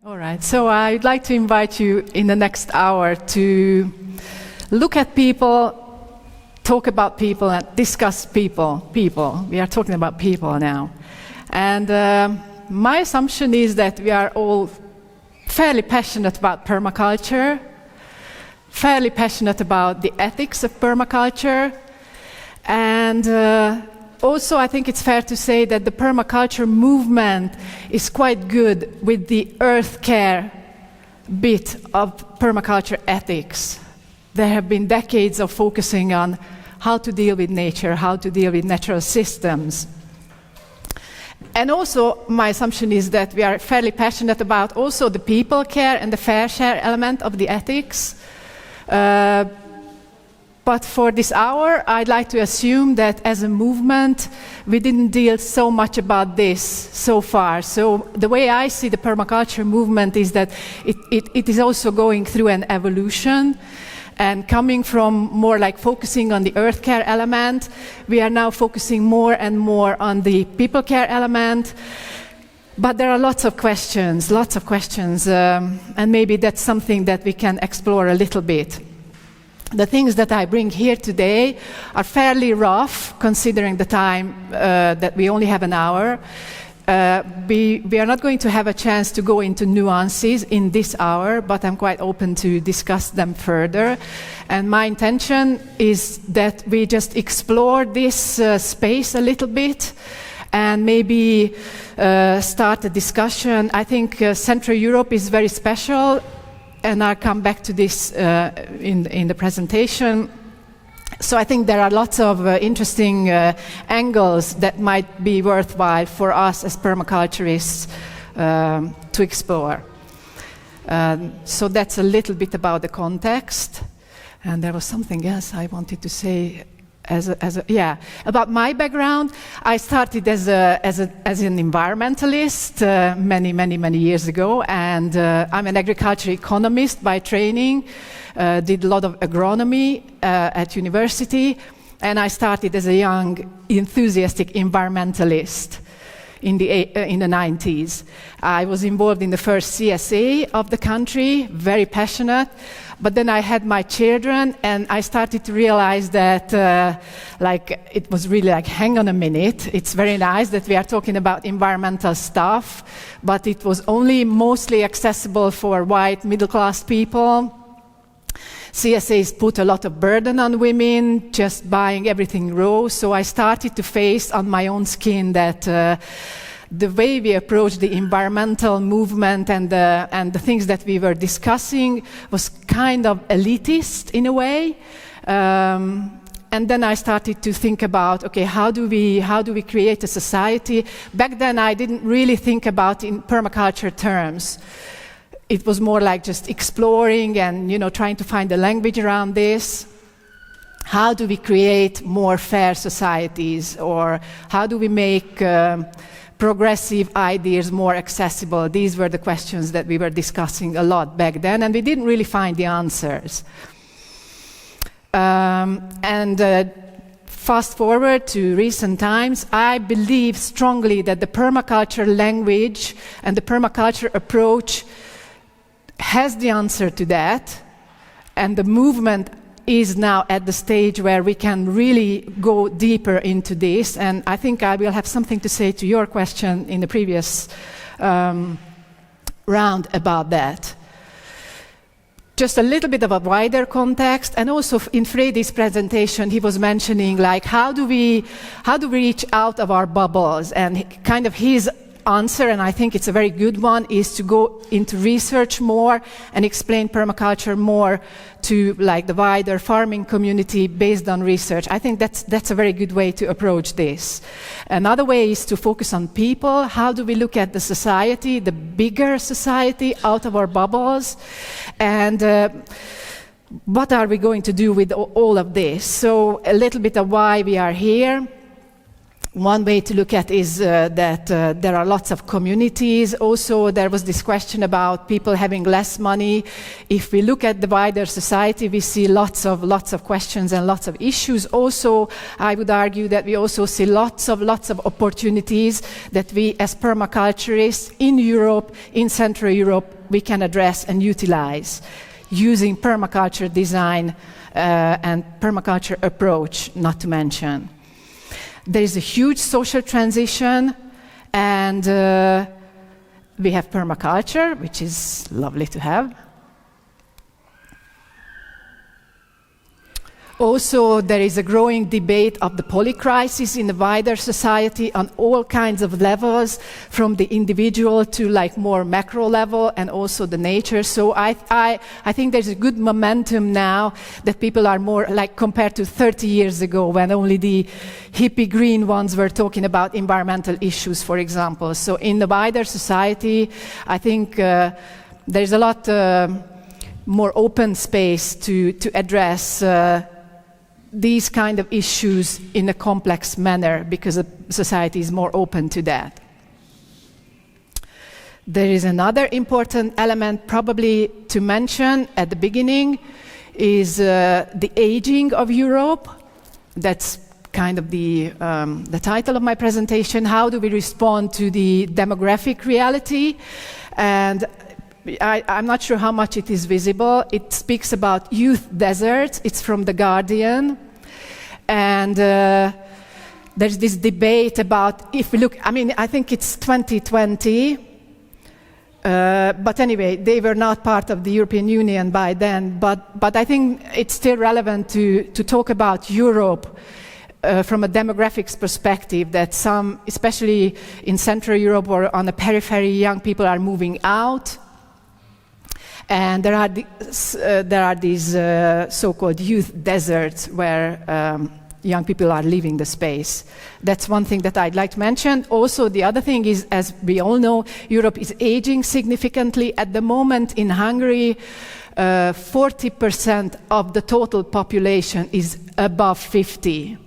All right, so I'd like to invite you in the next hour to look at people, talk about people, and discuss people. We are talking about people now. And my assumption is that we are all fairly passionate about permaculture, fairly passionate about the ethics of permaculture, and also, I think it's fair to say that the permaculture movement is quite good with the earth care bit of permaculture ethics. There have been decades of focusing on how to deal with nature, how to deal with natural systems. And also, my assumption is that we are fairly passionate about also the people care and the fair share element of the ethics. But for this hour, I'd like to assume that as a movement, we didn't deal so much about this so far. So the way I see the permaculture movement is that it is also going through an evolution. And coming from more like focusing on the earth care element, we are now focusing more and more on the people care element. But there are lots of questions, and maybe that's something that we can explore a little bit. The things that I bring here today are fairly rough, considering the time that we only have an hour. We are not going to have a chance to go into nuances in this hour, but I'm quite open to discuss them further. And my intention is that we just explore this space a little bit and maybe start a discussion. I think Central Europe is very special, and I'll come back to this in the presentation. So I think there are lots of interesting angles that might be worthwhile for us as permaculturists to explore. So that's a little bit about the context. And there was something else I wanted to say about my background. I started as an environmentalist many years ago, and I'm an agriculture economist by training. Did a lot of agronomy at university, and I started as a young, enthusiastic environmentalist in the 90s. I was involved in the first CSA of the country, very passionate. But then I had my children, and I started to realize that, it was really like, hang on a minute. It's very nice that we are talking about environmental stuff, but it was only mostly accessible for white middle-class people. CSAs put a lot of burden on women, just buying everything raw. So I started to face on my own skin that the way we approached the environmental movement and the things that we were discussing was kind of elitist in a way. And then I started to think about, okay, how do we create a society? Back then I didn't really think about in permaculture terms. It was more like just exploring and, trying to find a language around this. How do we create more fair societies? Or how do we make progressive ideas more accessible? These were the questions that we were discussing a lot back then, and we didn't really find the answers. Fast forward to recent times, I believe strongly that the permaculture language and the permaculture approach has the answer to that, and the movement is now at the stage where we can really go deeper into this, and I think I will have something to say to your question in the previous round about that. Just a little bit of a wider context, and also in Freddy's presentation, he was mentioning how do we reach out of our bubbles, and kind of his answer, and I think it's a very good one, is to go into research more and explain permaculture more to the wider farming community based on research. I think that's a very good way to approach this. Another way is to focus on people. How do we look at the society, the bigger society, out of our bubbles? And what are we going to do with all of this? So a little bit of why we are here. One way to look at is that there are lots of communities. Also, there was this question about people having less money. If we look at the wider society, we see lots of questions and lots of issues. Also, I would argue that we also see lots of opportunities that we, as permaculturists in Europe, in Central Europe, we can address and utilize using permaculture design and permaculture approach, not to mention. There is a huge social transition, and we have permaculture, which is lovely to have. Also, there is a growing debate of the polycrisis in the wider society on all kinds of levels, from the individual to like more macro level, and also the nature. So I think there's a good momentum now that people are more like compared to 30 years ago when only the hippie green ones were talking about environmental issues, for example. So in the wider society, I think there's a lot more open space to address these kind of issues in a complex manner, because the society is more open to that. There is another important element probably to mention at the beginning is the aging of Europe. That's kind of the title of my presentation. How do we respond to the demographic reality? And I'm not sure how much it is visible. It speaks about youth deserts. It's from The Guardian. And there's this debate about, if we look, I mean, I think it's 2020. But anyway, they were not part of the European Union by then. But I think it's still relevant to talk about Europe from a demographics perspective, that some, especially in Central Europe or on the periphery, young people are moving out. And there are these so-called youth deserts where young people are leaving the space. That's one thing that I'd like to mention. Also, the other thing is, as we all know, Europe is aging significantly. At the moment in Hungary, 40% of the total population is above 50.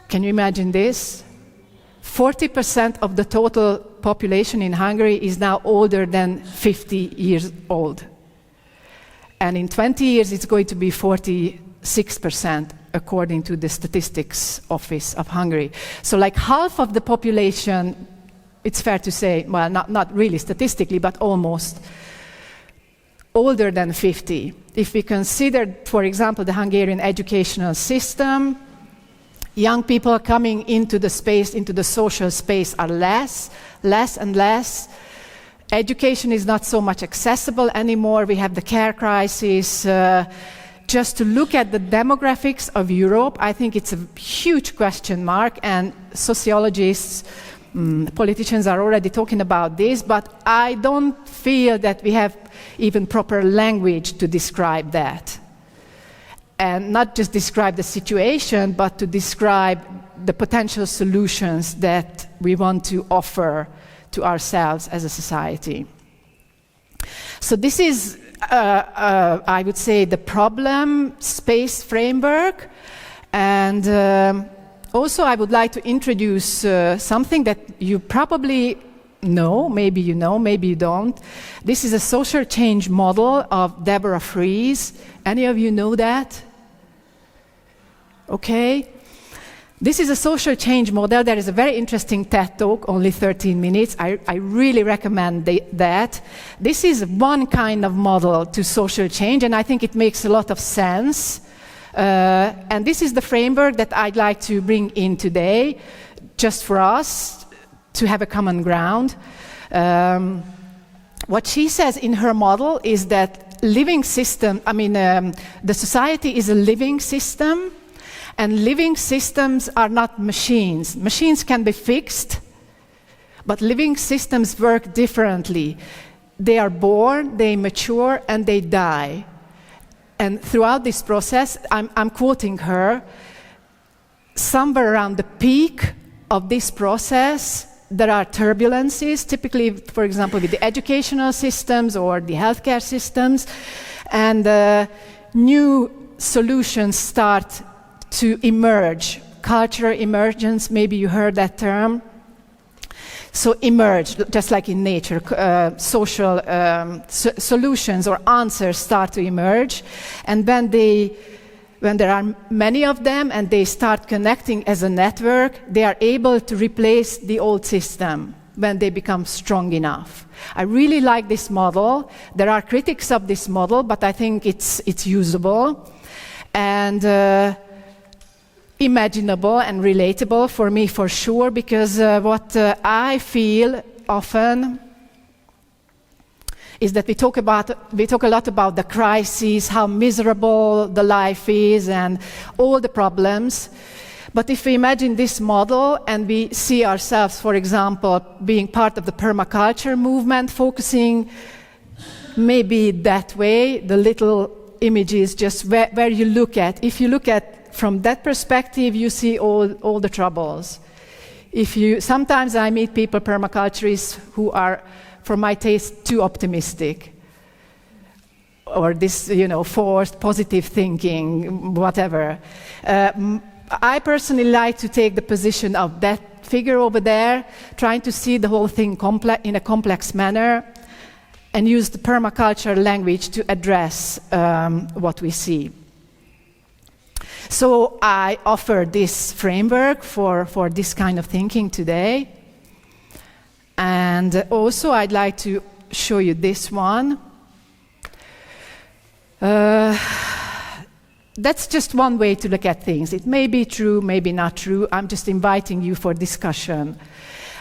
Can you imagine this? 40% of the total population in Hungary is now older than 50 years old. And in 20 years, it's going to be 46%, according to the Statistics Office of Hungary. So like half of the population, it's fair to say, well, not really statistically, but almost, older than 50. If we consider, for example, the Hungarian educational system, young people coming into the space, into the social space, are less and less. Education is not so much accessible anymore. We have the care crisis. Just to look at the demographics of Europe, I think it's a huge question mark, and sociologists, politicians are already talking about this, but I don't feel that we have even proper language to describe that. And not just describe the situation, but to describe the potential solutions that we want to offer to ourselves as a society. So this is, I would say, the problem space framework. And also I would like to introduce something that you probably know, maybe you don't. This is a social change model of Deborah Fries. Any of you know that? Okay. This is a social change model. There is a very interesting TED talk, only 13 minutes. I really recommend that. This is one kind of model to social change, and I think it makes a lot of sense. And this is the framework that I'd like to bring in today, just for us to have a common ground. What she says in her model is that living system, the society is a living system, and living systems are not machines. Machines can be fixed, but living systems work differently. They are born, they mature, and they die. And throughout this process, I'm quoting her, somewhere around the peak of this process, there are turbulences, typically, for example, with the educational systems or the healthcare systems, and new solutions start to emerge, cultural emergence, maybe you heard that term. So emerge, just like in nature, social solutions or answers start to emerge. And when there are many of them and they start connecting as a network, they are able to replace the old system when they become strong enough. I really like this model. There are critics of this model, but I think it's usable and imaginable and relatable for me for sure, because what I feel often is that we talk a lot about the crises, how miserable the life is and all the problems. But if we imagine this model and we see ourselves, for example, being part of the permaculture movement, focusing maybe that way, the little images just where you look at. If you look at from that perspective, you see all the troubles. Sometimes I meet people, permaculturists, who are, for my taste, too optimistic. Or this, forced positive thinking, whatever. I personally like to take the position of that figure over there, trying to see the whole thing in a complex manner, and use the permaculture language to address what we see. So I offer this framework for this kind of thinking today. And also I'd like to show you this one. That's just one way to look at things. It may be true, maybe not true. I'm just inviting you for discussion.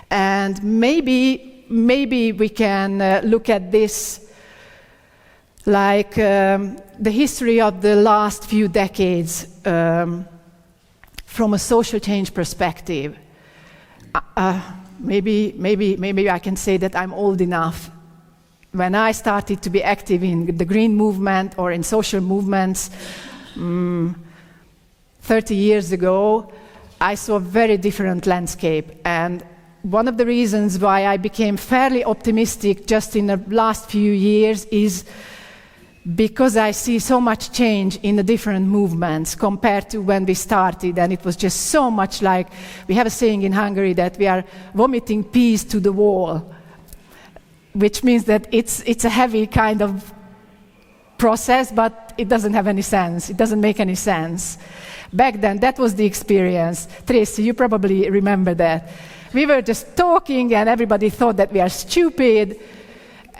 And maybe we can look at this like the history of the last few decades from a social change perspective. Maybe I can say that I'm old enough. When I started to be active in the green movement or in social movements 30 years ago, I saw a very different landscape. And one of the reasons why I became fairly optimistic just in the last few years is because I see so much change in the different movements compared to when we started, and it was just so much like, we have a saying in Hungary that we are vomiting peas to the wall, which means that it's a heavy kind of process, but it doesn't have any sense. It doesn't make any sense. Back then, that was the experience. Tracy, you probably remember that. We were just talking and everybody thought that we are stupid.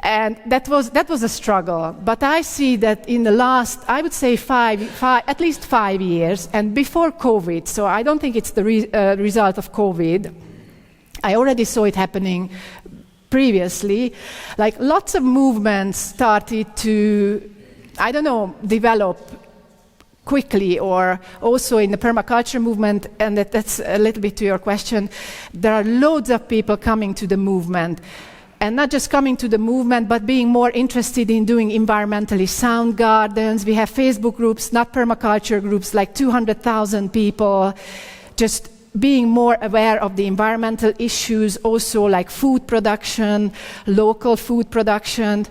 And that was a struggle. But I see that in the last, I would say at least 5 years, and before COVID, so I don't think it's the result of COVID. I already saw it happening previously. Like lots of movements started to, develop quickly, or also in the permaculture movement, and that's a little bit to your question. There are loads of people coming to the movement. And not just coming to the movement, but being more interested in doing environmentally sound gardens. We have Facebook groups, not permaculture groups, like 200,000 people, just being more aware of the environmental issues, also like food production, local food production,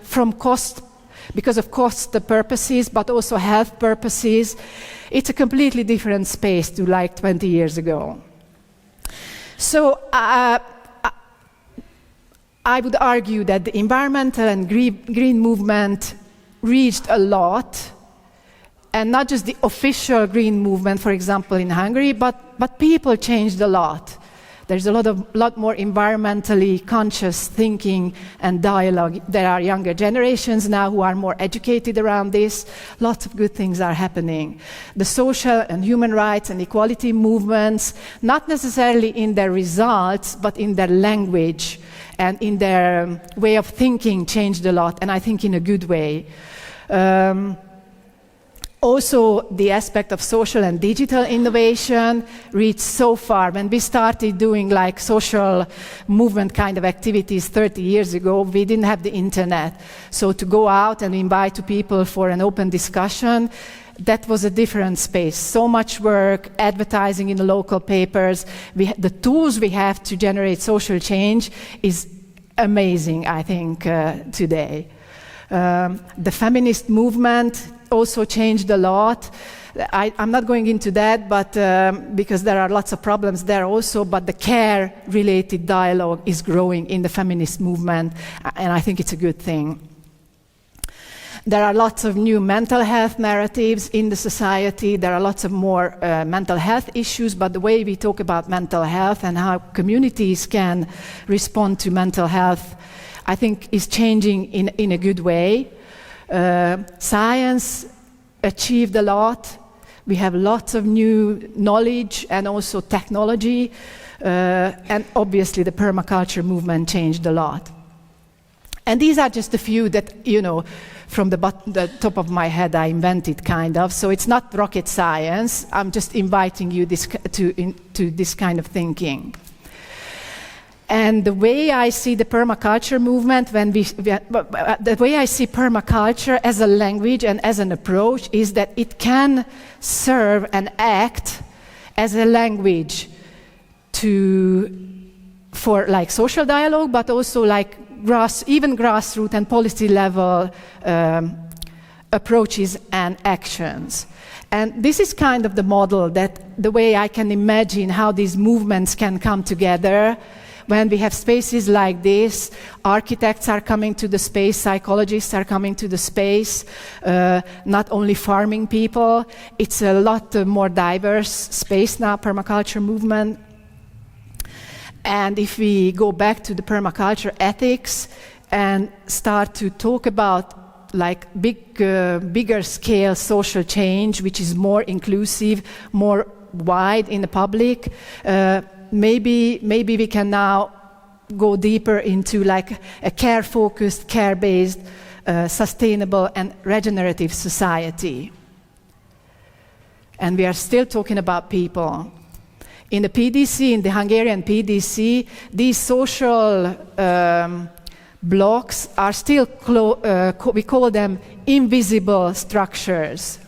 because of cost purposes, but also health purposes. It's a completely different space to like 20 years ago. So, I would argue that the environmental and green movement reached a lot, and not just the official green movement, for example, in Hungary, but people changed a lot. There's a lot more environmentally conscious thinking and dialogue. There are younger generations now who are more educated around this. Lots of good things are happening. The social and human rights and equality movements, not necessarily in their results, but in their language and in their way of thinking, changed a lot, and I think in a good way. Also, the aspect of social and digital innovation reached so far. When we started doing like social movement kind of activities 30 years ago, we didn't have the internet. So to go out and invite people for an open discussion, that was a different space. So much work, advertising in the local papers. The tools we have to generate social change is amazing, I think, today. The feminist movement also changed a lot. I'm not going into that, but because there are lots of problems there also, but the care-related dialogue is growing in the feminist movement, and I think it's a good thing. There are lots of new mental health narratives in the society. There are lots of more mental health issues, but the way we talk about mental health and how communities can respond to mental health, I think, is changing in a good way. Science achieved a lot. We have lots of new knowledge and also technology, and obviously the permaculture movement changed a lot. And these are just a few that, from the top of my head I invented, kind of. So it's not rocket science. I'm just inviting you to this kind of thinking. And the way I see the permaculture movement, the way I see permaculture as a language and as an approach is that it can serve and act as a language for like social dialogue, but also like even grassroots and policy level approaches and actions. And this is kind of the model the way I can imagine how these movements can come together. When we have spaces like this, architects are coming to the space, psychologists are coming to the space, not only farming people. It's a lot more diverse space now, permaculture movement. And if we go back to the permaculture ethics and start to talk about like bigger scale social change, which is more inclusive, more wide in the public, maybe we can now go deeper into like a care-focused, care-based, sustainable and regenerative society. And we are still talking about people. In the PDC, in the Hungarian PDC, these social blocks are still, we call them invisible structures.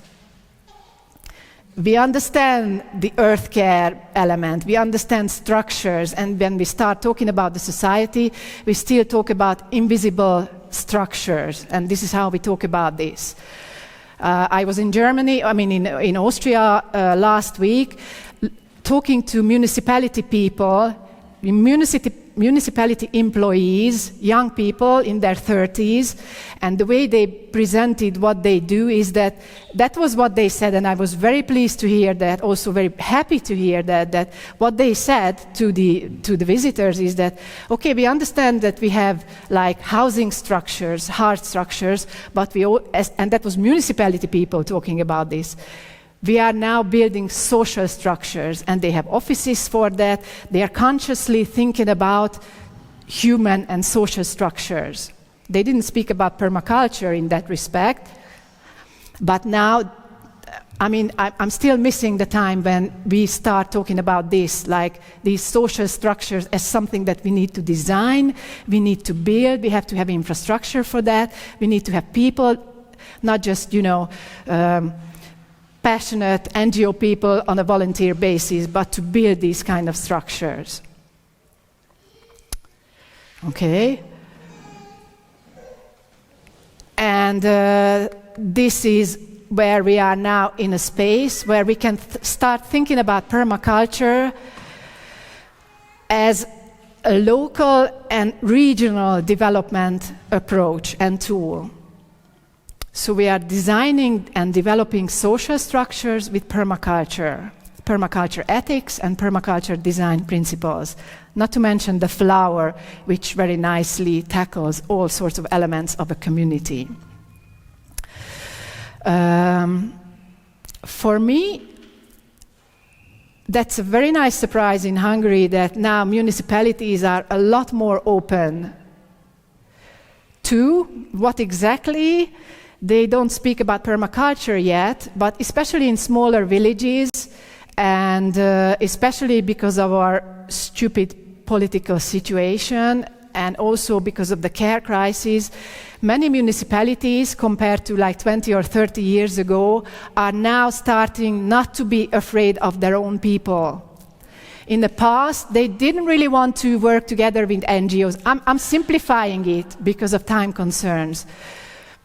We understand the earth care element, we understand structures, and when we start talking about the society, we still talk about invisible structures, and this is how we talk about this. I was in Germany, in Austria last week, talking to municipality people, municipality employees, young people in their 30s, and the way they presented what they do is that was what they said, and I was very pleased to hear that, also very happy to hear that what they said to the visitors is that, okay, we understand that we have like housing structures, hard structures, but and that was municipality people talking about this. We are now building social structures, and they have offices for that. They are consciously thinking about human and social structures. They didn't speak about permaculture in that respect, but now, I'm still missing the time when we start talking about this, like these social structures as something that we need to design, we need to build, we have to have infrastructure for that, we need to have people, not just, passionate NGO people on a volunteer basis, but to build these kind of structures. Okay. And this is where we are now in a space where we can start thinking about permaculture as a local and regional development approach and tool. So we are designing and developing social structures with permaculture ethics and permaculture design principles, not to mention the flower, which very nicely tackles all sorts of elements of a community. For me, that's a very nice surprise in Hungary that now municipalities are a lot more open to what exactly. They don't speak about permaculture yet, but especially in smaller villages, and especially because of our stupid political situation, and also because of the care crisis, many municipalities, compared to like 20 or 30 years ago, are now starting not to be afraid of their own people. In the past, they didn't really want to work together with NGOs. I'm simplifying it because of time concerns.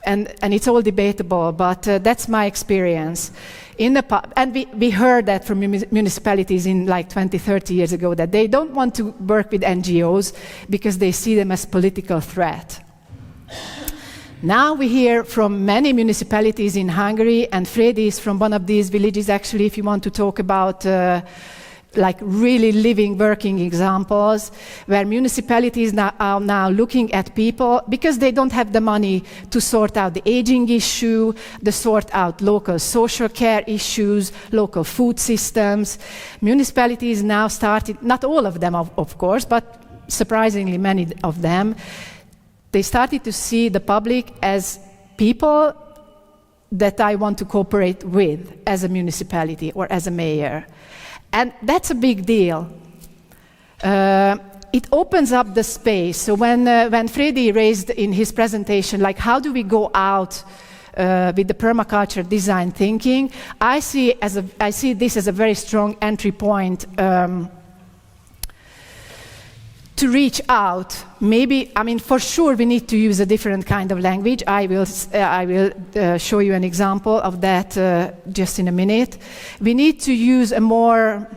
and it's all debatable, but that's my experience. And we heard that from municipalities in like 20, 30 years ago, that they don't want to work with NGOs because they see them as political threat. Now we hear from many municipalities in Hungary, and Fredi is from one of these villages, actually, if you want to talk about like really living, working examples, where municipalities are now looking at people because they don't have the money to sort out the aging issue, to sort out local social care issues, local food systems. Municipalities now started, not all of them, of course, but surprisingly many of them, they started to see the public as people that I want to cooperate with as a municipality or as a mayor. And that's a big deal. It opens up the space. So when Fredi raised in his presentation, like how do we go out with the permaculture design thinking, I see this as a very strong entry point to reach out. Maybe, I mean, for sure we need to use a different kind of language. I will show you an example of that just in a minute. We need to use a more,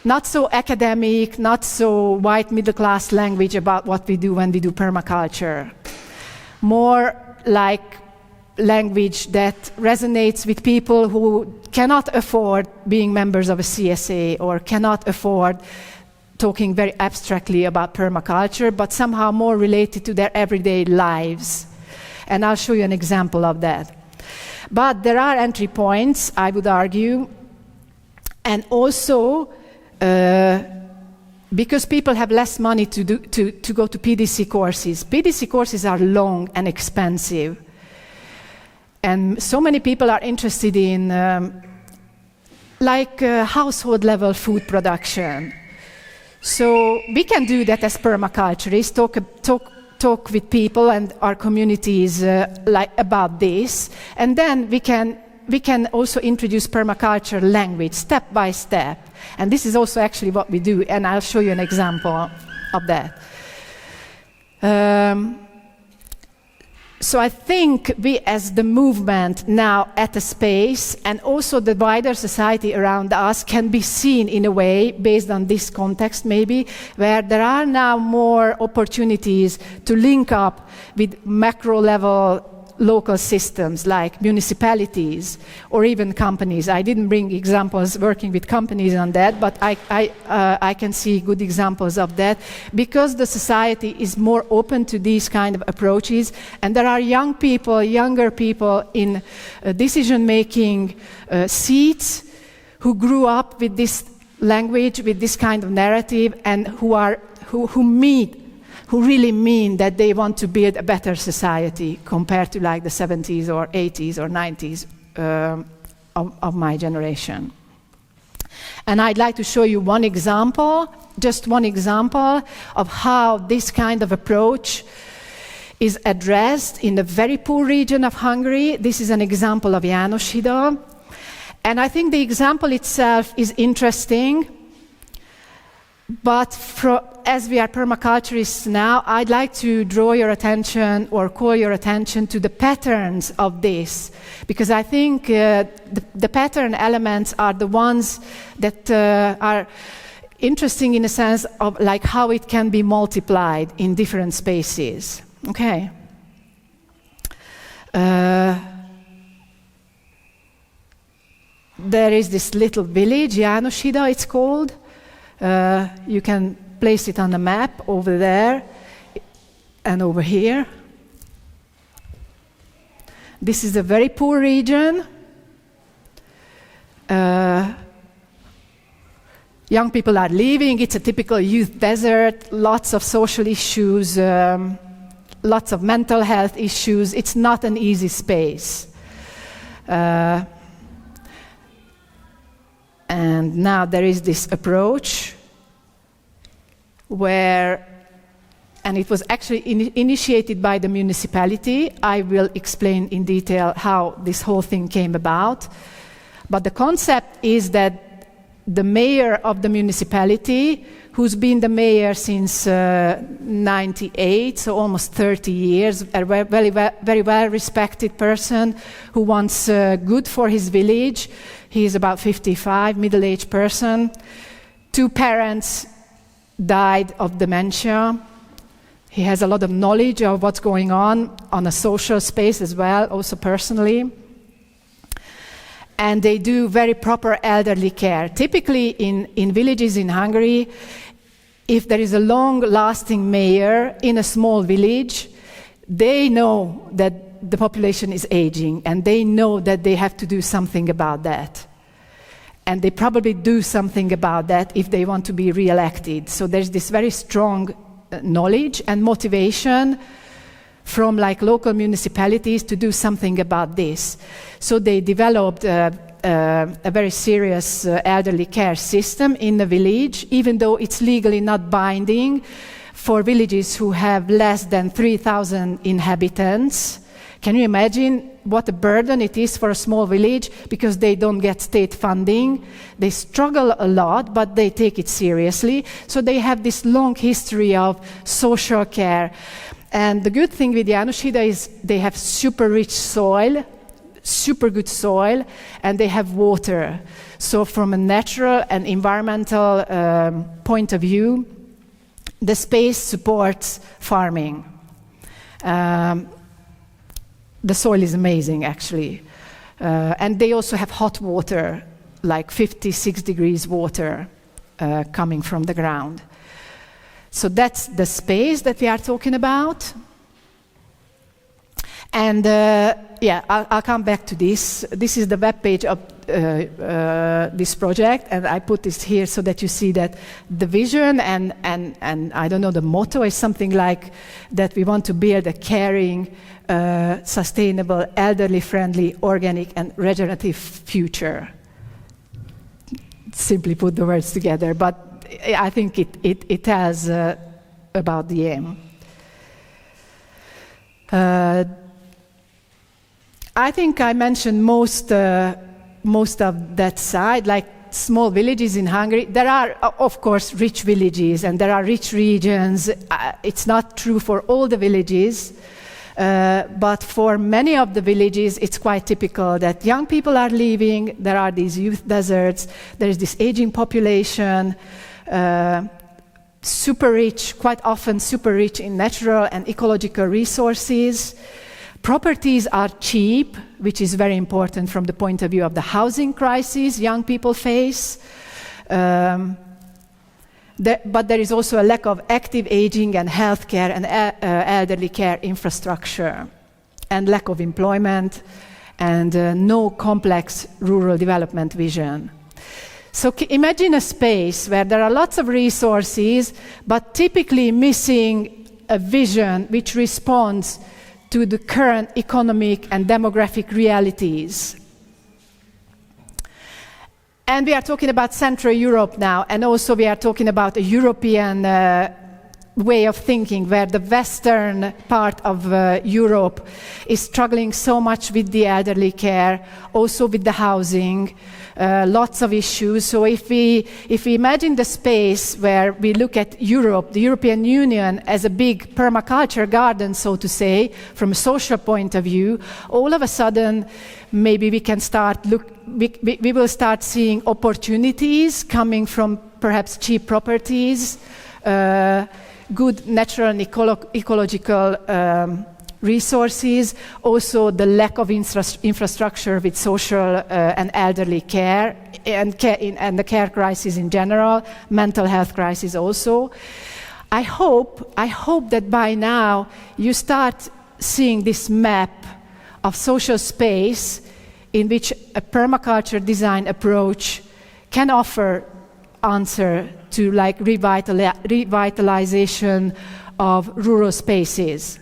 not so academic, not so white middle class language about what we do when we do permaculture. More like language that resonates with people who cannot afford being members of a CSA or cannot afford talking very abstractly about permaculture, but somehow more related to their everyday lives. And I'll show you an example of that. But there are entry points, I would argue, and also because people have less money to go to PDC courses. PDC courses are long and expensive. And so many people are interested in household level food production. So we can do that as permaculturists, talk with people and our communities about this. And then we can also introduce permaculture language step by step. And this is also actually what we do, and I'll show you an example of that. So I think we as the movement now at a space, and also the wider society around us, can be seen in a way, based on this context maybe, where there are now more opportunities to link up with macro level local systems like municipalities or even companies. I didn't bring examples working with companies on that, but I can see good examples of that because the society is more open to these kind of approaches, and there are younger people in decision-making seats who grew up with this language, with this kind of narrative, and who really mean that they want to build a better society compared to like the 70s or 80s or 90s of my generation. And I'd like to show you one example, just one example of how this kind of approach is addressed in the very poor region of Hungary. This is an example of Jánoshida. And I think the example itself is interesting. But as we are permaculturists now, I'd like to draw your attention or call your attention to the patterns of this, because I think the pattern elements are the ones that are interesting in a sense of like how it can be multiplied in different spaces. Okay. There is this little village, Jánoshida it's called. You can place it on the map over there and over here. This is a very poor region. Young people are leaving. It's a typical youth desert, lots of social issues, lots of mental health issues. It's not an easy space. And now there is this approach where, and it was actually initiated by the municipality. I will explain in detail how this whole thing came about. But the concept is that the mayor of the municipality, who's been the mayor since 98, so almost 30 years, a very well respected person who wants good for his village. He is about 55, middle-aged person. 2 parents died of dementia. He has a lot of knowledge of what's going on a social space as well, also personally. And they do very proper elderly care. Typically in villages in Hungary, if there is a long-lasting mayor in a small village, they know that the population is aging, and they know that they have to do something about that. And they probably do something about that if they want to be re-elected. So there's this very strong knowledge and motivation from like local municipalities to do something about this. So they developed a very serious elderly care system in the village, even though it's legally not binding for villages who have less than 3,000 inhabitants. Can you imagine what a burden it is for a small village because they don't get state funding? They struggle a lot, but they take it seriously. So they have this long history of social care. And the good thing with Jánoshida is they have super rich soil, super good soil, and they have water. So from a natural and environmental point of view, the space supports farming. The soil is amazing, actually. And they also have hot water, like 56 degrees water coming from the ground. So that's the space that we are talking about. And I'll come back to this. This is the webpage of this project, and I put this here so that you see that the vision and I don't know, the motto is something like that we want to build a caring, sustainable, elderly-friendly, organic and regenerative future. Simply put the words together, but I think it tells about the aim. I think I mentioned most of that side, like small villages in Hungary. There are, of course, rich villages and there are rich regions. It's not true for all the villages, but for many of the villages, it's quite typical that young people are leaving. There are these youth deserts. There is this aging population. Super rich, quite often super rich in natural and ecological resources. Properties are cheap, which is very important from the point of view of the housing crisis young people face. But there is also a lack of active aging and healthcare and elderly care infrastructure, and lack of employment, and no complex rural development vision. So imagine a space where there are lots of resources, but typically missing a vision which responds to the current economic and demographic realities. And we are talking about Central Europe now, and also we are talking about a European way of thinking, where the western part of Europe is struggling so much with the elderly care, also with the housing, lots of issues. So if we imagine the space where we look at Europe, the European Union, as a big permaculture garden, so to say, from a social point of view, all of a sudden maybe we can we will start seeing opportunities coming from perhaps cheap properties, good natural and ecological resources, also the lack of infrastructure with social and elderly care, and the care crisis in general, mental health crisis also. I hope that by now you start seeing this map of social space in which a permaculture design approach can offer answer to like revitalization of rural spaces.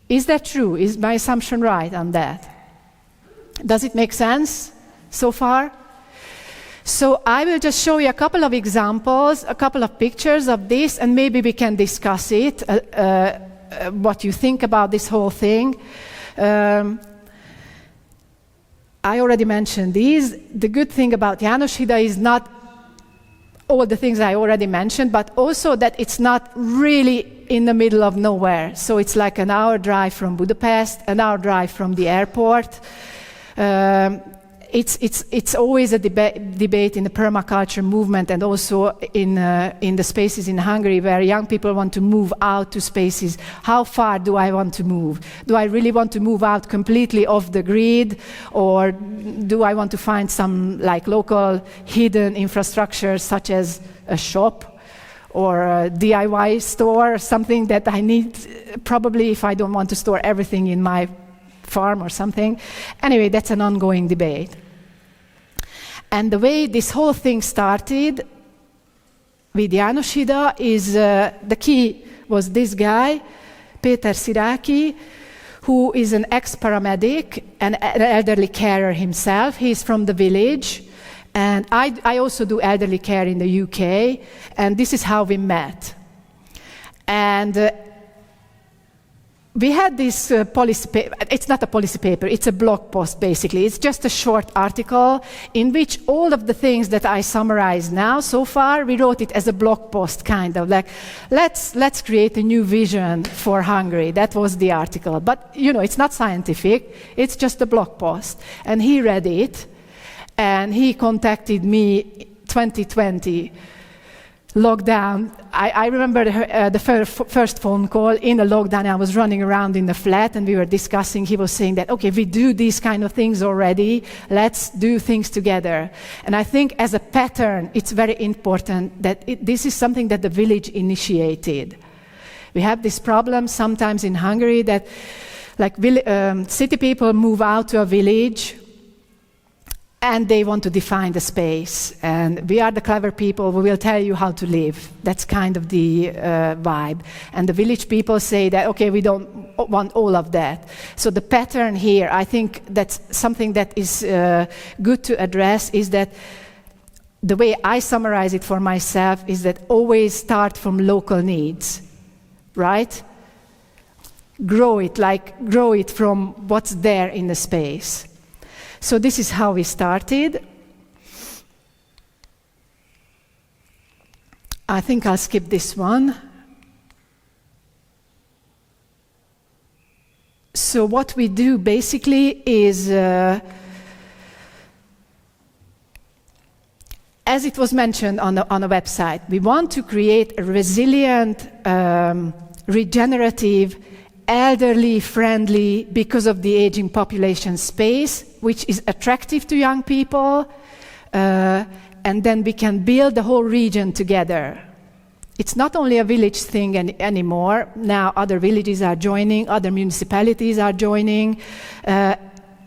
Is that true? Is my assumption right on that? Does it make sense so far? So I will just show you a couple of examples, a couple of pictures of this, and maybe we can discuss it, what you think about this whole thing. I already mentioned these. The good thing about Jánoshida is not all the things I already mentioned, but also that it's not really in the middle of nowhere. So it's like an hour drive from Budapest, an hour drive from the airport. It's always a debate in the permaculture movement, and also in the spaces in Hungary where young people want to move out to spaces. How far do I want to move? Do I really want to move out completely off the grid, or do I want to find some like local hidden infrastructure such as a shop or a DIY store, something that I need probably if I don't want to store everything in my farm or something. Anyway, that's an ongoing debate. And the way this whole thing started with János Hida is the key was this guy, Péter Sziráky, who is an ex-paramedic and an elderly carer himself. He's from the village, and I also do elderly care in the UK, and this is how we met. And we had this policy paper. It's not a policy paper, it's a blog post basically. It's just a short article in which all of the things that I summarize now so far, we wrote it as a blog post kind of like, let's create a new vision for Hungary. That was the article. But you know, it's not scientific, it's just a blog post. And he read it and he contacted me 2020. Lockdown. I remember the first phone call in the lockdown. I was running around in the flat and we were discussing. He was saying that, okay, we do these kind of things already. Let's do things together. And I think as a pattern, it's very important that this is something that the village initiated. We have this problem sometimes in Hungary that like city people move out to a village and they want to define the space. And we are the clever people who will tell you how to live. That's kind of the vibe. And the village people say that, okay, we don't want all of that. So the pattern here, I think that's something that is good to address, is that the way I summarize it for myself is that always start from local needs, right? Grow it from what's there in the space. So this is how we started. I think I'll skip this one. So what we do basically is, as it was mentioned on the website, we want to create a resilient, regenerative, elderly-friendly, because of the aging population space, which is attractive to young people, and then we can build the whole region together. It's not only a village thing anymore. Now other villages are joining, other municipalities are joining,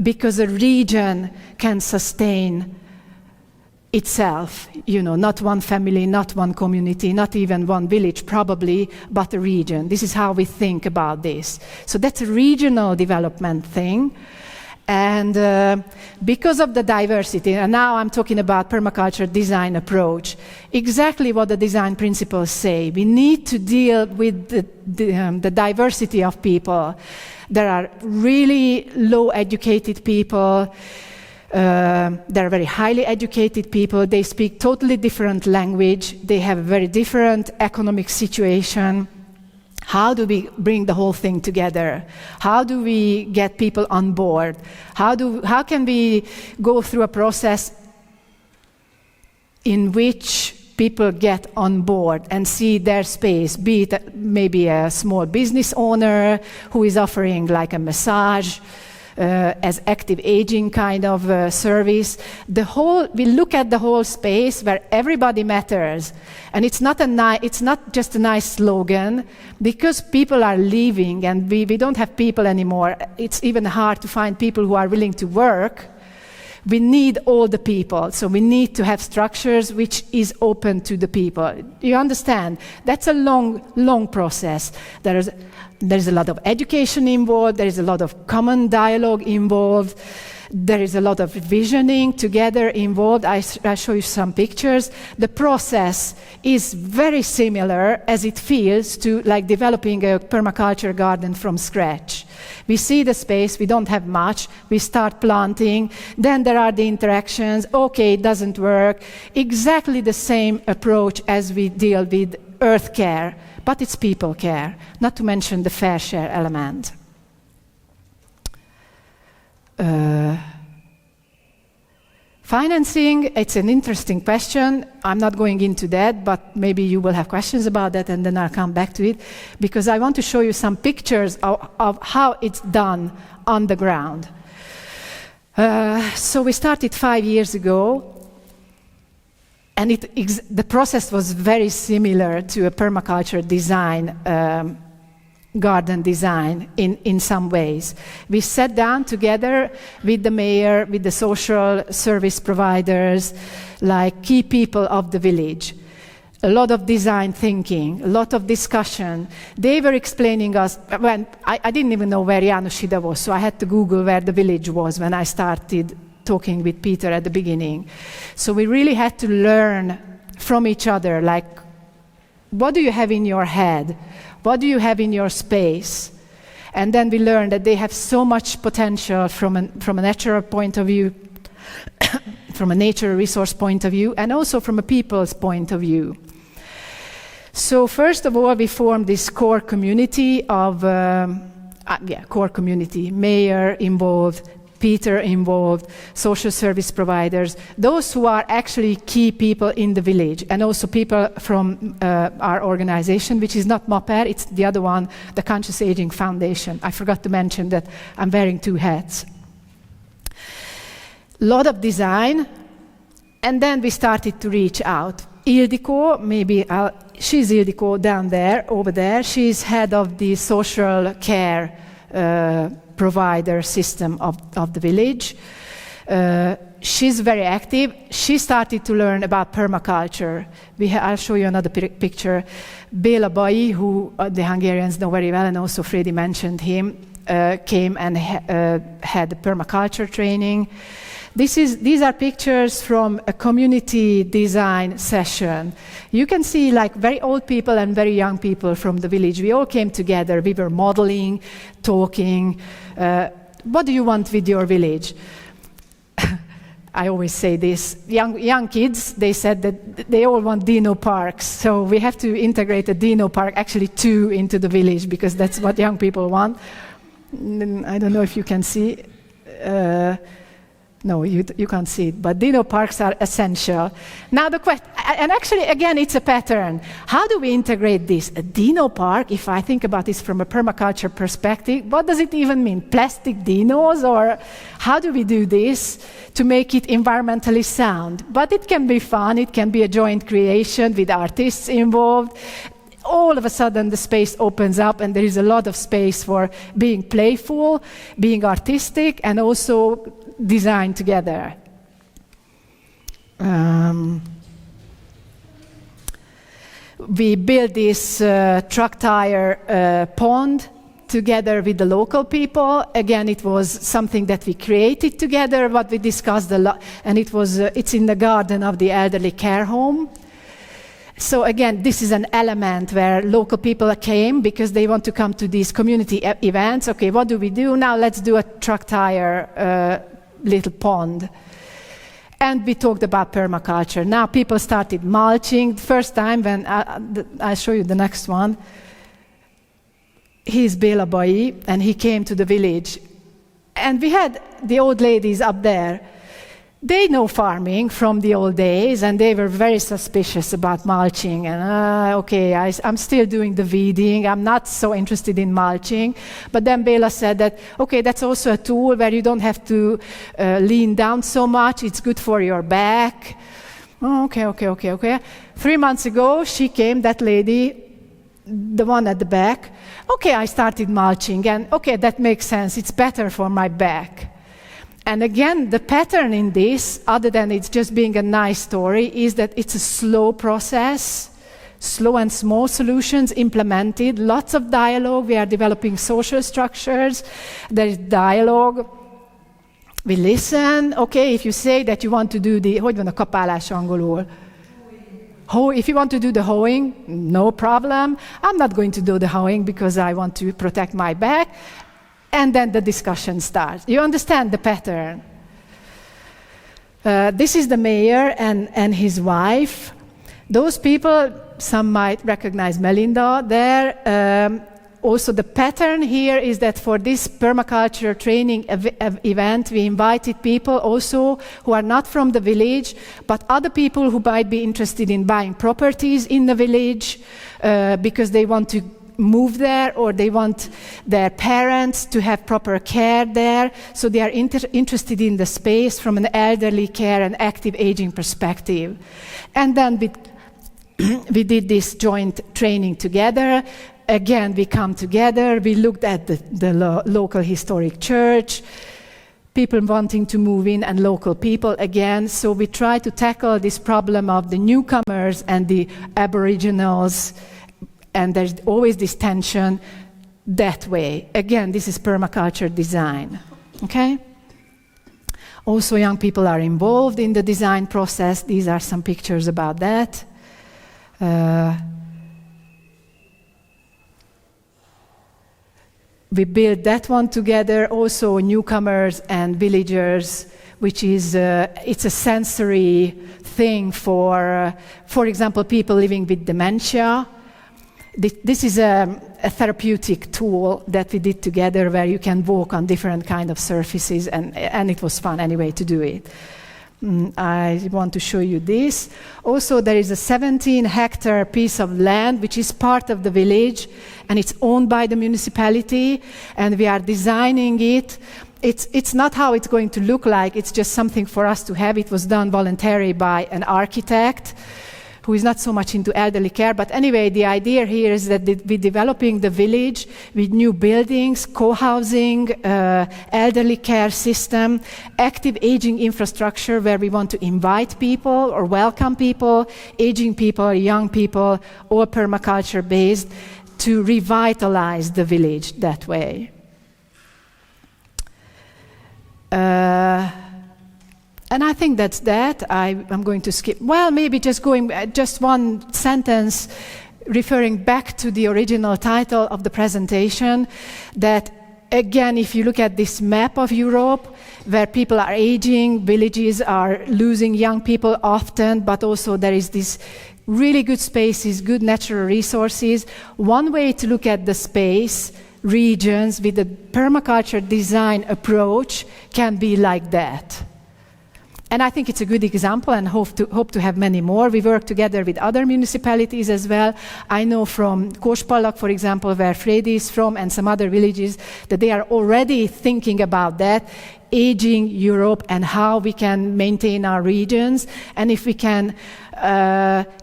because a region can sustain itself, you know, not one family, not one community, not even one village probably, but a region. This is how we think about this. So that's a regional development thing. And because of the diversity, and now I'm talking about permaculture design approach, exactly what the design principles say. We need to deal with the diversity of people. There are really low educated people. They're very highly educated people. They speak totally different language. They have a very different economic situation. How do we bring the whole thing together? How do we get people on board? How can we go through a process in which people get on board and see their space, be it maybe a small business owner who is offering like a massage, as active aging kind of service. We look at the whole space where everybody matters, and it's not just a nice slogan, because people are leaving and we don't have people anymore. It's even hard to find people who are willing to work. We need all the people, so we need to have structures which is open to the people. You understand? That's a long process. There's a lot of education involved, there is a lot of common dialogue involved, there is a lot of visioning together involved. I'll show you some pictures. The process is very similar as it feels to like developing a permaculture garden from scratch. We see the space, we don't have much, we start planting, then there are the interactions, okay, it doesn't work. Exactly the same approach as we deal with earth care, but it's people care, not to mention the fair share element. Financing, it's an interesting question. I'm not going into that, but maybe you will have questions about that, and then I'll come back to it, because I want to show you some pictures of how it's done on the ground. So we started 5 years ago, and the process was very similar to a permaculture design, garden design in some ways. We sat down together with the mayor, with the social service providers, like key people of the village. A lot of design thinking, a lot of discussion. They were explaining us, when I didn't even know where Jánoshida was, so I had to Google where the village was when I started talking with Peter at the beginning. So we really had to learn from each other, like, what do you have in your head? What do you have in your space? And then we learned that they have so much potential from a natural point of view, from a nature resource point of view, and also from a people's point of view. So first of all, we formed this core community of, core community, mayor involved, Peter involved, social service providers, those who are actually key people in the village, and also people from our organization, which is not MAPER, it's the other one, the Conscious Aging Foundation. I forgot to mention that I'm wearing 2 hats. A lot of design, and then we started to reach out. Ildiko, she's Ildiko down there, over there. She's head of the social care provider system of the village. She's very active. She started to learn about permaculture. I'll show you another picture. Béla Bai, who the Hungarians know very well, and also Freddy mentioned him, came and had the permaculture training. These are pictures from a community design session. You can see like very old people and very young people from the village. We all came together. We were modeling, talking. What do you want with your village? I always say this. Young kids, they said that they all want dino parks. So we have to integrate a dino park, actually 2, into the village, because that's what young people want. I don't know if you can see. No, you can't see it, but dino parks are essential. Now the question, and actually again it's a pattern. How do we integrate this? A dino park, if I think about this from a permaculture perspective, what does it even mean? Plastic dinos? Or how do we do this to make it environmentally sound? But it can be fun, it can be a joint creation with artists involved. All of a sudden the space opens up, and there is a lot of space for being playful, being artistic, and also design together. We built this truck tire pond together with the local people. Again, it was something that we created together, but we discussed a lot, and it's in the garden of the elderly care home. So again, this is an element where local people came because they want to come to these community events. Okay, what do we do now? Let's do a truck tire little pond. And we talked about permaculture. Now people started mulching. The first time when, I'll show you the next one. He's Béla Bai, and he came to the village. And we had the old ladies up there. They know farming from the old days, and they were very suspicious about mulching. And I'm still doing the weeding. I'm not so interested in mulching. But then Béla said that, okay, that's also a tool where you don't have to lean down so much. It's good for your back. Oh, okay. 3 months ago, she came, that lady, the one at the back. Okay, I started mulching, and okay, that makes sense. It's better for my back. And again, the pattern in this, other than it's just being a nice story, is that it's a slow process, slow and small solutions implemented, lots of dialogue. We are developing social structures. There is dialogue. We listen. Okay, if you say that you want to do hogy van a kapálás angolul? If you want to do the hoeing, no problem. I'm not going to do the hoeing because I want to protect my back. and then the discussion starts. You understand the pattern. This is the mayor and his wife. Those people, some might recognize Melinda there. Also, the pattern here is that for this permaculture training event, we invited people also who are not from the village, but other people who might be interested in buying properties in the village because they want to move there, or they want their parents to have proper care there. So they are interested in the space from an elderly care and active aging perspective. And then we did this joint training together. Again, we come together, we looked at the local historic church, people wanting to move in and local people again. So we try to tackle this problem of the newcomers and the aboriginals, and there's always this tension that way. Again, this is permaculture design, okay? Also, young people are involved in the design process. These are some pictures about that. We built that one together, also newcomers and villagers, which is, it's a sensory thing for example, people living with dementia. This is a therapeutic tool that we did together where you can walk on different kind of surfaces, and it was fun anyway to do it. I want to show you this. Also, there is a 17-hectare piece of land which is part of the village, and it's owned by the municipality, and we are designing it. It's not how it's going to look like, it's just something for us to have. It was done voluntarily by an architect who is not so much into elderly care. But anyway, the idea here is that we're developing the village with new buildings, co-housing, elderly care system, active aging infrastructure where we want to invite people or welcome people, aging people, young people, all permaculture based, to revitalize the village that way. And I think that's that. I'm going to skip. Well, maybe just one sentence referring back to the original title of the presentation, that again, if you look at this map of Europe, where people are aging, villages are losing young people often, but also there is this really good spaces, good natural resources. One way to look at the space, regions with the permaculture design approach can be like that. And I think it's a good example, and hope to have many more. We work together with other municipalities as well. I know from Kóspallak, for example, where Freddy is from, and some other villages, that they are already thinking about that, aging Europe and how we can maintain our regions. And if we can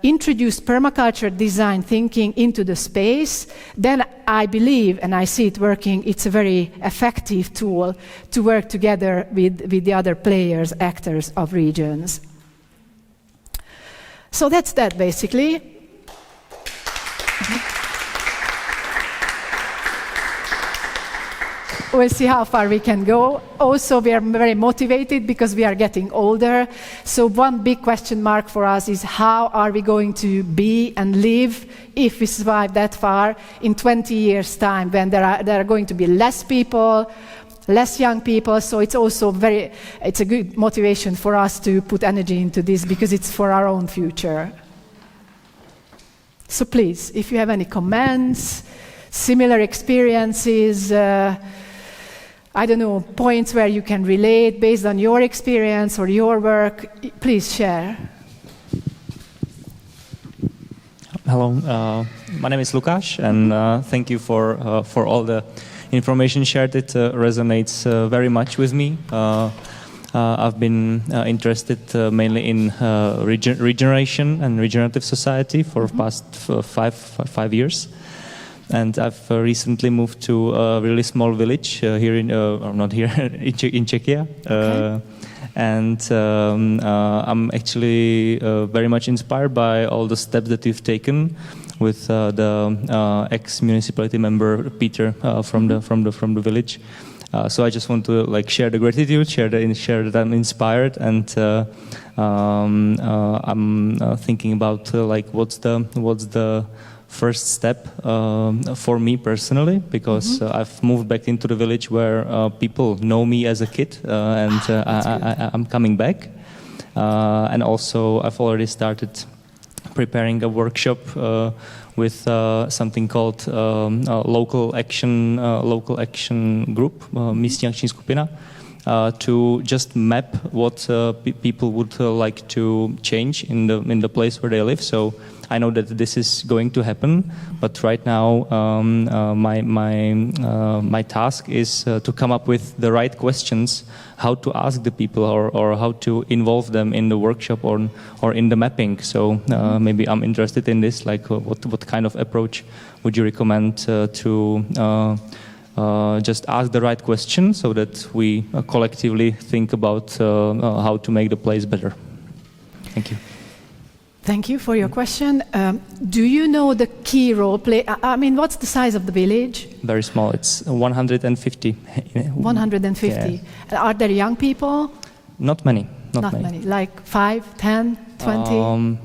introduce permaculture design thinking into the space, then I believe, and I see it working, it's a very effective tool to work together with the other players, actors of regions. So that's that basically. We'll see how far we can go. Also, we are very motivated because we are getting older. So one big question mark for us is how are we going to be and live if we survive that far in 20 years' time, when there are going to be less people, less young people. So it's also it's a good motivation for us to put energy into this because it's for our own future. So please, if you have any comments, similar experiences, I don't know, points where you can relate based on your experience or your work, please share. Hello, my name is Lukáš, and thank you for all the information shared. It resonates very much with me. I've been interested mainly in regeneration and regenerative society for the past 5 years. And I've recently moved to a really small village here in Czechia. Okay. And I'm actually very much inspired by all the steps that you've taken with the ex-municipality member Peter from the village. So I just want to share the gratitude, share that I'm inspired, and I'm thinking about what's the first step for me personally, because I've moved back into the village where people know me as a kid, and I'm coming back. And also I've already started preparing a workshop with something called local action group, místní akční skupina, to just map what people would like to change in the place where they live. So I know that this is going to happen, but right now my task is to come up with the right questions, how to ask the people or how to involve them in the workshop or in the mapping. So maybe I'm interested in this, like what kind of approach would you recommend to just ask the right question so that we collectively think about how to make the place better. Thank you. Thank you for your question. Do you know the key role play? I mean, what's the size of the village? Very small. It's 150. 150. Yeah. Are there young people? Not many. Not many. Like 5, 10, 20?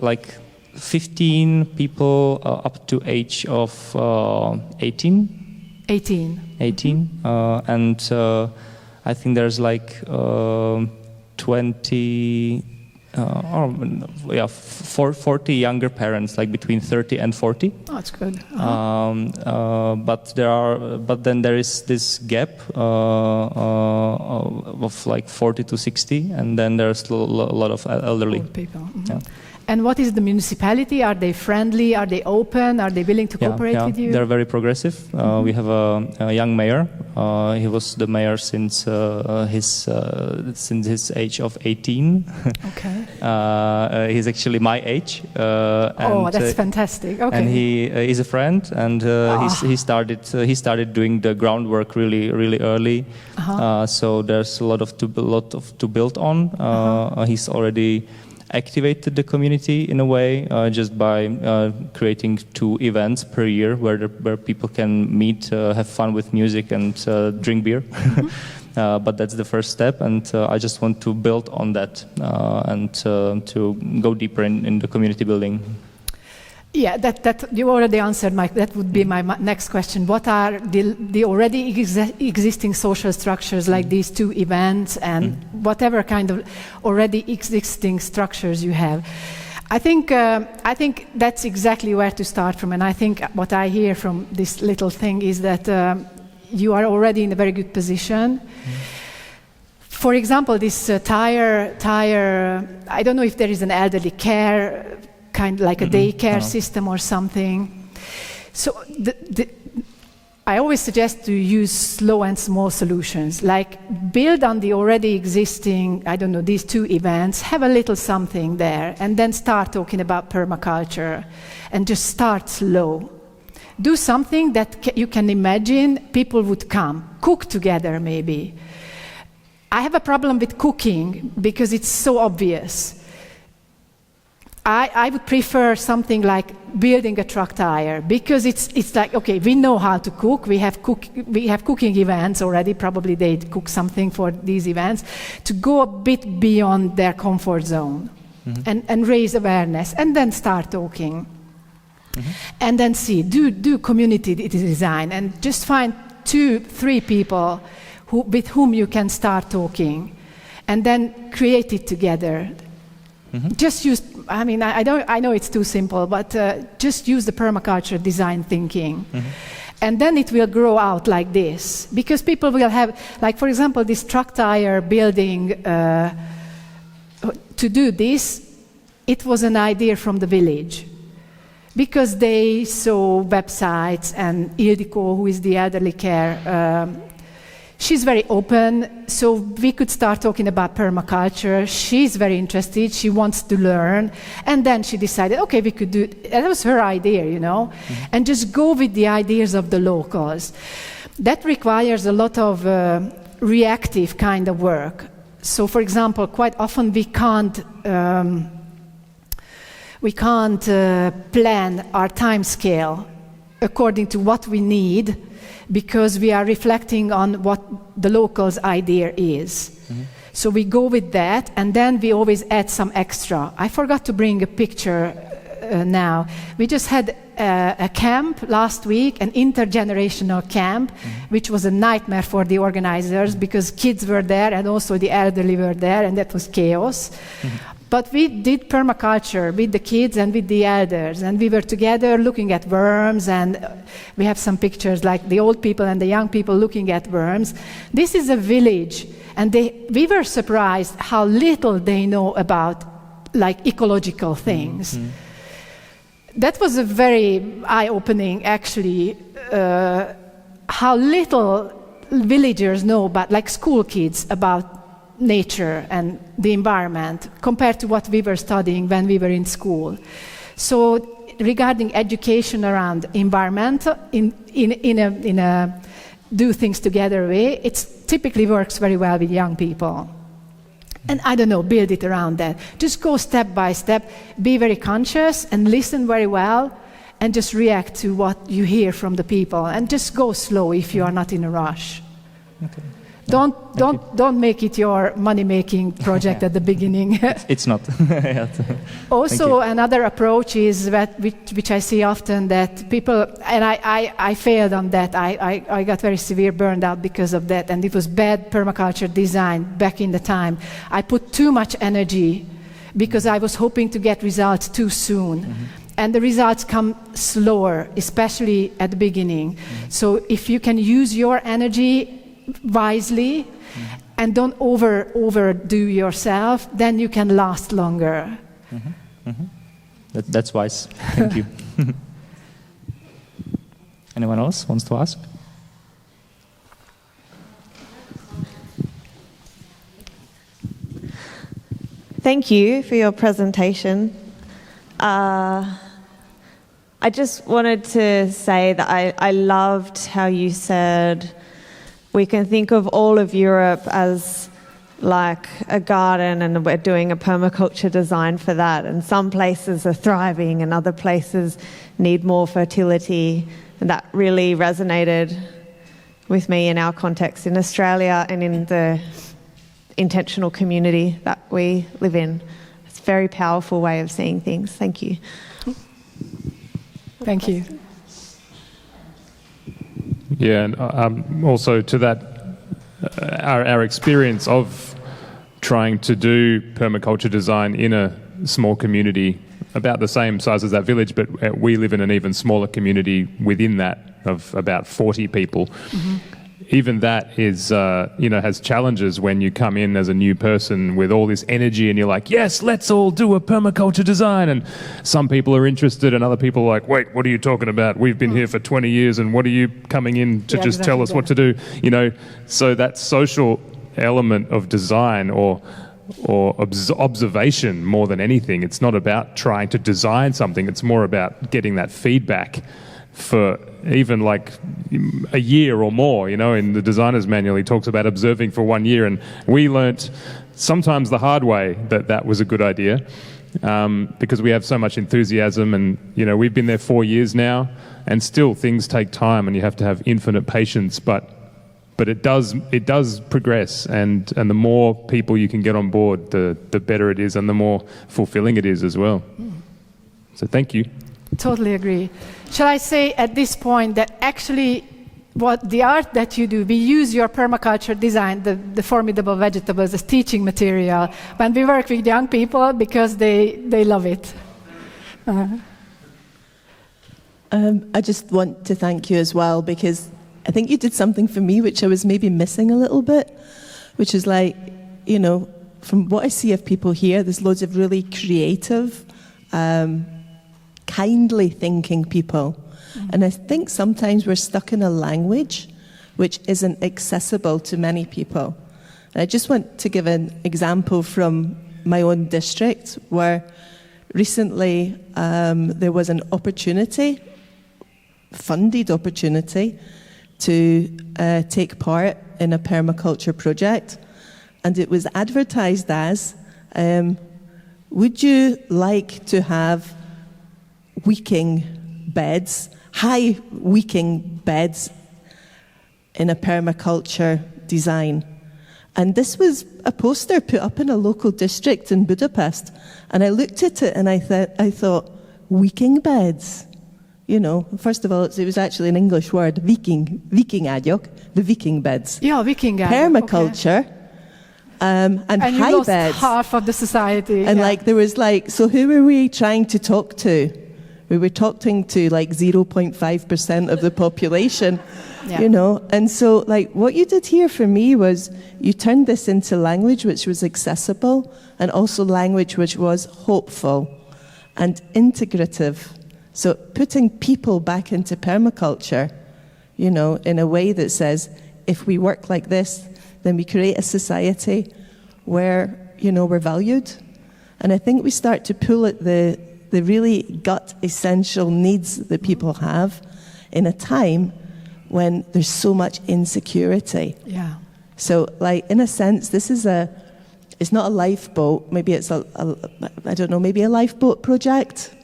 Like 15 people up to age of 18. 18. And I think there's like 20... 40 younger parents, like between 30 and 40. Oh, that's good. But then there is this gap of like 40 to 60, and then there's a lot of elderly Old people. Mm-hmm. Yeah. And what is the municipality? Are they friendly? Are they open? Are they willing to cooperate with you? They're very progressive. We have a young mayor. He was the mayor since his age of 18. Okay. He's actually my age. That's fantastic. Okay. And he is a friend, and he started doing the groundwork really early. So there's a lot to build on. He's already activated the community in a way just by creating 2 events per year where people can meet, have fun with music, and drink beer. But that's the first step, and I just want to build on that and to go deeper in the community building. Yeah, that you already answered. That would be my next question. What are the already existing social structures, like these 2 events and whatever kind of already existing structures you have? I think that's exactly where to start from. And I think what I hear from this little thing is that you are already in a very good position. For example, this tire. I don't know if there is an elderly care, kind of like a daycare system or something. So I always suggest to use slow and small solutions, like build on the already existing, I don't know, these 2 events, have a little something there, and then start talking about permaculture, and just start slow. Do something that you can imagine people would come, cook together maybe. I have a problem with cooking because it's so obvious. I would prefer something like building a truck tire, because it's like, okay, we know how to cook. We have cooking events already. Probably they cook something for these events, to go a bit beyond their comfort zone and raise awareness, and then start talking, and then do community design, and just find 2-3 people with whom you can start talking, and then create it together. Just use, I mean, I know it's too simple, but just use the permaculture design thinking. And then it will grow out like this. Because people will have, like, for example, this truck tire building, to do this, it was an idea from the village. Because they saw websites, and Ildiko, who is the elderly care, she's very open, so we could start talking about permaculture. She's very interested, she wants to learn, and then she decided, okay, we could do it. That was her idea, you know, and just go with the ideas of the locals. That requires a lot of reactive kind of work. So, for example, quite often we can't plan our time scale according to what we need, because we are reflecting on what the locals' idea is. So we go with that, and then we always add some extra. I forgot to bring a picture now. We just had a camp last week, an intergenerational camp, which was a nightmare for the organizers because kids were there and also the elderly were there, and that was chaos. But we did permaculture with the kids and with the elders, and we were together looking at worms, and we have some pictures like the old people and the young people looking at worms. This is a village, and we were surprised how little they know about like ecological things. That was a very eye-opening, actually, how little villagers know about, like school kids, about nature and the environment compared to what we were studying when we were in school. So regarding education around environmental, in a do things together way, it typically works very well with young people. And I don't know, build it around that. Just go step by step, be very conscious and listen very well and just react to what you hear from the people and just go slow if you are not in a rush. Okay. Don't make it your money-making project at the beginning. It's not. Also, another approach is which I see often that people, and I failed on that. I got very severe burned out because of that, and it was bad permaculture design back in the time. I put too much energy because I was hoping to get results too soon. And the results come slower, especially at the beginning. So if you can use your energy wisely and don't overdo yourself, then you can last longer. That's wise. Thank you. Anyone else wants to ask? Thank you for your presentation. I just wanted to say that I loved how you said we can think of all of Europe as like a garden and we're doing a permaculture design for that. And some places are thriving and other places need more fertility. And that really resonated with me in our context in Australia and in the intentional community that we live in. It's a very powerful way of seeing things. Thank you. Thank you. Yeah, and also to that, our experience of trying to do permaculture design in a small community, about the same size as that village, but we live in an even smaller community within that of about 40 people. Even that is, has challenges when you come in as a new person with all this energy and you're like, yes, let's all do a permaculture design. And some people are interested and other people are like, wait, what are you talking about? We've been here for 20 years and what are you coming in to just tell us what to do? So that social element of design or observation more than anything, it's not about trying to design something, it's more about getting that feedback for even like a year or more. In the designer's manual he talks about observing for 1 year, and we learnt sometimes the hard way that was a good idea, because we have so much enthusiasm, and we've been there 4 years now and still things take time and you have to have infinite patience, but it does progress, and the more people you can get on board, the better it is and the more fulfilling it is as well. So thank you. Totally agree. Shall I say at this point that actually what the art that you do, we use your permaculture design, the formidable vegetables, as teaching material when we work with young people because they love it. I just want to thank you as well, because I think you did something for me which I was maybe missing a little bit, which is like, from what I see of people here, there's loads of really creative, kindly thinking people. And I think sometimes we're stuck in a language which isn't accessible to many people. And I just want to give an example from my own district, where recently there was an opportunity, funded opportunity, to take part in a permaculture project. And it was advertised as, would you like to have weaking beds, high weaking beds in a permaculture design? And this was a poster put up in a local district in Budapest. And I looked at it and I thought, weaking beds. You know, first of all, it was actually an English word, vikingadjok, the Viking beds. Yeah, vikingadjok. Permaculture, Okay. And And you high lost beds. half of the society. And yeah. like there was like, so who were we trying to talk to? We were talking to like 0.5% of the population, Yeah. you know. And so like what you did here for me was you turned this into language which was accessible and also language which was hopeful and integrative. So putting people back into permaculture, you know, in a way that says, if we work like this, then we create a society where, you know, we're valued. And I think we start to pull at the really gut essential needs that people have in a time when there's so much insecurity. Yeah. So, like, in a sense, this is it's not a lifeboat. Maybe it's I don't know, maybe a lifeboat project,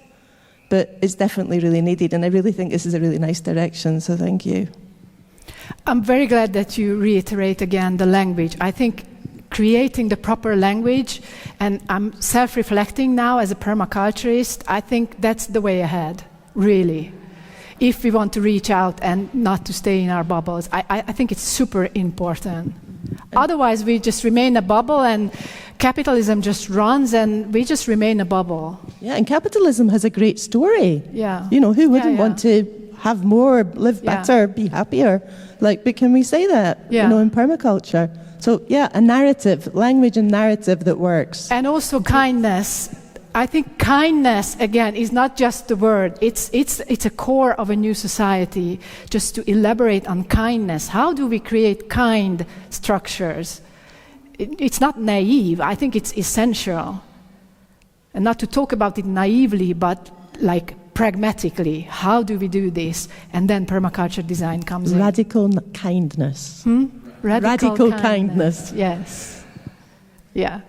but it's definitely really needed. And I really think this is a really nice direction. So thank you. I'm very glad that you reiterate again the language. I think creating the proper language, and I'm self-reflecting now as a permaculturist, I think that's the way ahead, really. If we want to reach out and not to stay in our bubbles, I think it's super important. Otherwise, we just remain a bubble and capitalism just runs and we just remain a bubble. Yeah, and capitalism has a great story. Yeah. You know, who wouldn't Yeah. want to have more, live Yeah. better, be happier? Like, but can we say that, Yeah. you know, in permaculture? So, yeah, a narrative, language and narrative that works. And also kindness. I think kindness, again, is not just the word. It's a core of a new society. Just to elaborate on kindness. How do we create kind structures? It's not naive. I think it's essential. And not to talk about it naively, but like pragmatically. How do we do this? And then permaculture design comes in. Radical kindness. Radical kindness. Yes. Yeah.